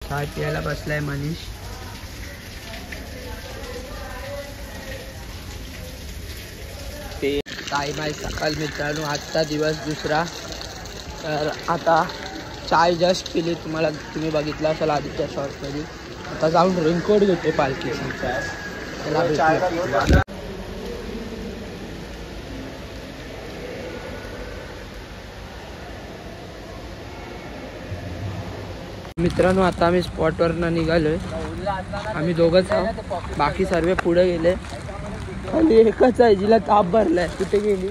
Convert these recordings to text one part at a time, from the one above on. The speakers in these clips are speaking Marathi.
चाय प्यायला बसलाय मनीष. ते टाईम आहे सकाळ मित्रांनो, आजचा दिवस दुसरा. तर आता चाय जस्ट पिली, तुम्ही बघितलं असेल आधीच्या शॉर्टमध्ये. आता जाऊन रेनकोट घेते पालखीचा. मित्रांनो आता आम्ही स्पॉटवरनं निघालोय. आम्ही दोघंच आहोत, बाकी सर्व पुढे गेले. खाली एकच आहे जिला ताप भरलाय. कुठे गेली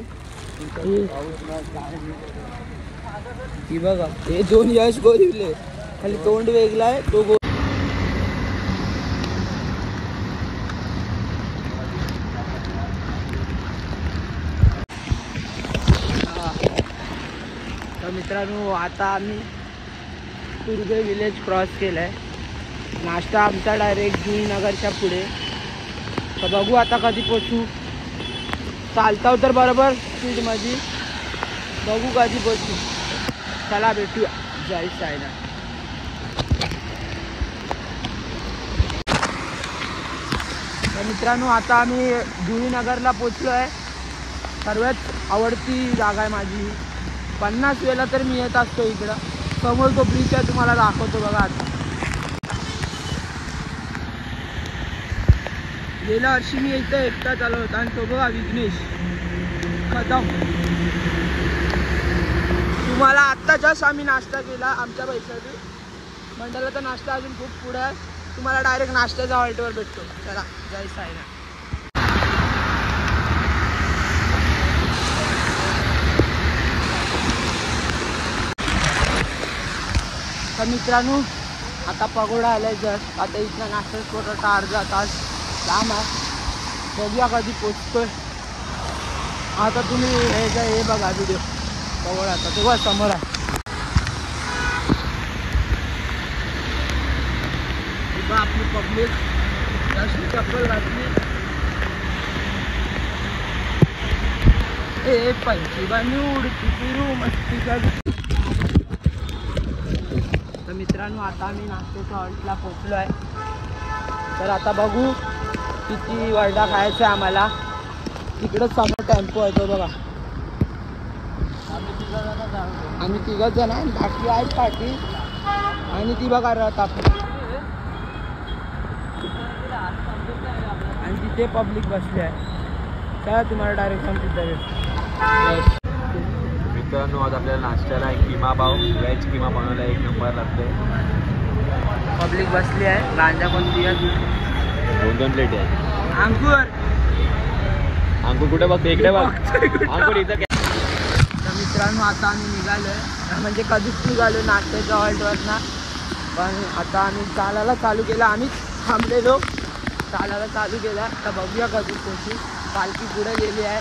ही बघा. हे दोन यश बोलवले, खाली तोंड वेगळा आहे तो तर मित्रांनो आता आम्ही तुर्गे विलेज क्रॉस केलाय. नाश्ता आमचा डायरेक्ट जुईनगरच्या पुढे. तर बघू आता कधी पोचू. चालताव तर बरोबर स्पीडमध्ये, बघू कधी पोचू. चला भेटूया. जय साईनाथ. तर मित्रांनो आता आम्ही जुईनगरला पोचलो आहे. सर्वात आवडती जागा आहे माझी. 50 वेळा तर मी येत असतो इकडं. समोर तो ब्रिज आहे, तुम्हाला दाखवतो बघा. आता गेल्या वर्षी मी इथं एकटा चालू होता आणि तो बघा विघ्नेश खतम. तुम्हाला आत्ता जस्ट आम्ही नाश्ता केला आमच्या पैशाची. मंडळाचा नाश्ता अजून खूप पुढे आहे. तुम्हाला डायरेक्ट नाश्त्याच्या हॉल्टवर भेटतो. चला जय साईनाथ. तर मित्रांनो आता पगोडा आलाय जस्ट. आता इथला नाश्ता स्पॉट अर्धा तास लांब आहे. बघूया कधी पोचतोय. आता तुम्ही हे बघा व्हिडिओ पगोडाचा. तेव्हा समोर आहे आपली पब्लिक. जस्ट चप्पल घातली. हे पंची बानी उडती फिरू मस्ती कर. तर मित्रांनो आता आम्ही नाश्त्याच्या हॉल्टला पोचलो आहे. तर आता बघू किती वरडा खायचा आहे आम्हाला. तिकडं समोर टेम्पो आहे तो बघा. आम्ही 3 जण आहे, बाकी आहेत पाठी. आणि ती बघा रथ आपली. आणि तिथे पब्लिक बसली आहे. चला तुम्हाला डायरेक्ट सांगतो जाऊया. मित्रांनो आज आपल्याला नाश्त्याला एक किमा पाव व्हेज किमा बनवला 1 नंबर लागते. पब्लिक बसली आहे. गांजा कोणती आहे? 2 प्लेट आहे. अंकुर कुठे बघते? इकडे बघ. अंकुर इथं. तर मित्रांनो आता आम्ही निघालोय, म्हणजे कधीच निघालो नाश्त्याच्या हॉल्टवरनं. पण आता आम्ही चालायला चालू केलं. आम्ही थांबलेलो, चालायला चालू केला. आता बघूया कधी पोचू. पालखी पुढे गेली आहे,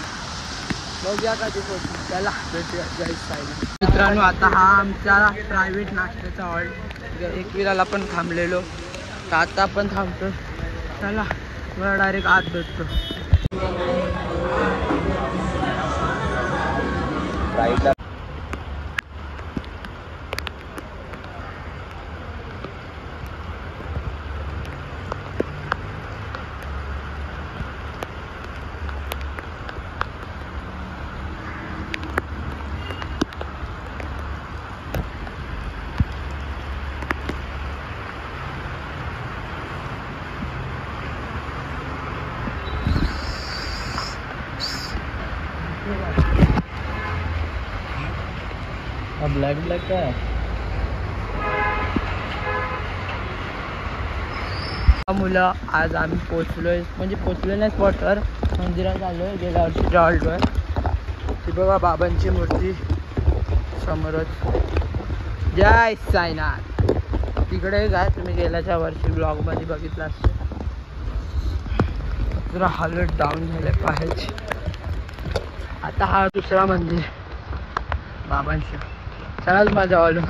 बघूया कधी पोचू. त्याला भेटूया. जय साईनाथ. मित्रांनो आता हा आमचा प्रायव्हेट नाश्त्याचा हॉल्ट. 1 विराला पण थांबलेलो, तर आता पण थांबतो. चला मला डायरेक्ट आत भेटतो. ब्लॅक काय मुलं आज आम्ही पोचलोय, म्हणजे पोचलो नाही स्पॉटवर. मंदिरात आलोय गेल्या वर्षीच्या हॉल्टवर. ती बघा बाबांची मूर्ती समोरच. जय साईनाथ. तिकडे काय तुम्ही गेल्याच्या वर्षी ब्लॉगमध्ये बघितलं असतं. जरा हालत डाऊन झाले पाहायची. आता हा दुसरा मंदिर बाबांचं. चला माझ्या आलो.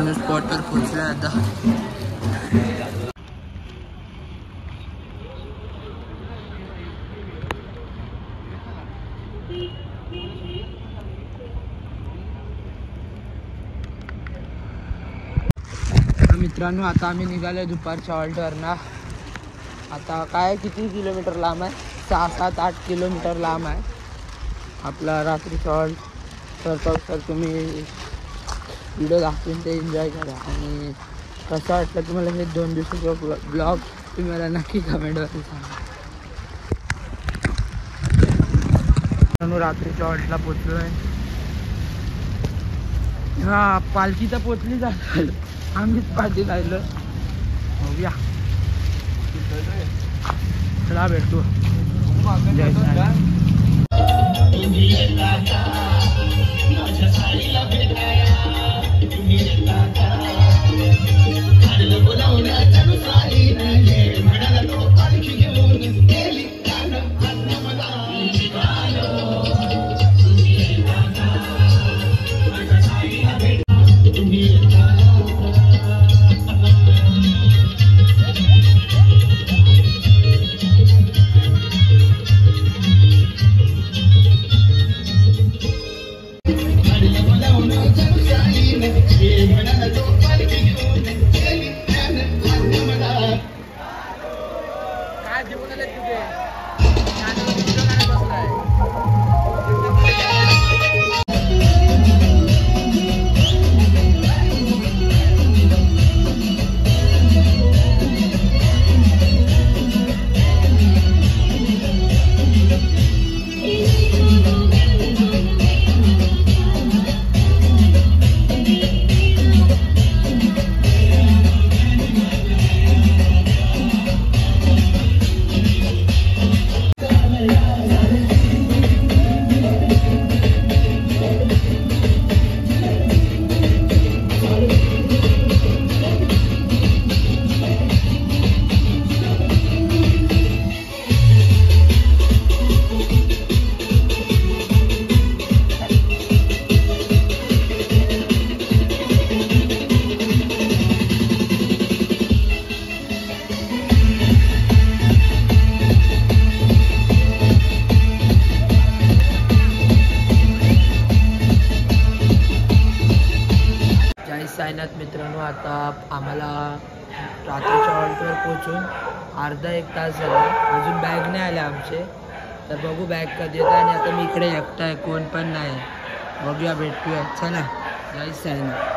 मित्रांनो स्पॉटवर पोहोचलोय आता. मित्रांनो आता आम्ही निघालो दुपारच्या हॉल्टवरनं. आता काय किती किलोमीटर लांब आहे, 6-7-8 किलोमीटर लांब आहे आपला रात्रीचा हॉल्ट. तर तुम्ही व्हिडिओ दाखवून ते एन्जॉय करा. आणि कसं वाटलं तुम्हाला हे 2 दिवसाचा ब्लॉग तुम्ही मला नक्की कमेंटवरती सांगा. रात्रीच्या हॉल्टला पोचलो आहे. हा पालखी तर पोचली झालं, आम्हीच पाठी राहिलो. बघूया चला भेटू. साईनाथ मित्रांनो आता आम्हाला रात्रीच्या हॉल्टवर पोहोचून अर्धा 1 तास झाला. अजून बॅग नाही आले आमचे. तर बघू बॅग कधी येतं. आणि आता मी इकडे एकटा आहे, कोण पण नाही. बघूया भेटूया. चला जय साईनाथ.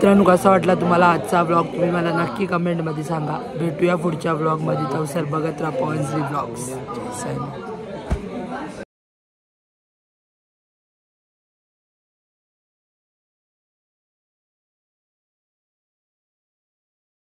मित्रांनो कसा वाटला तुम्हाला आजचा व्लॉग तुम्ही मला नक्की कमेंटमध्ये सांगा. भेटूया पुढच्या व्लॉगमध्ये. तर सर बघत राहा पॉइंट्स व्लॉग्स.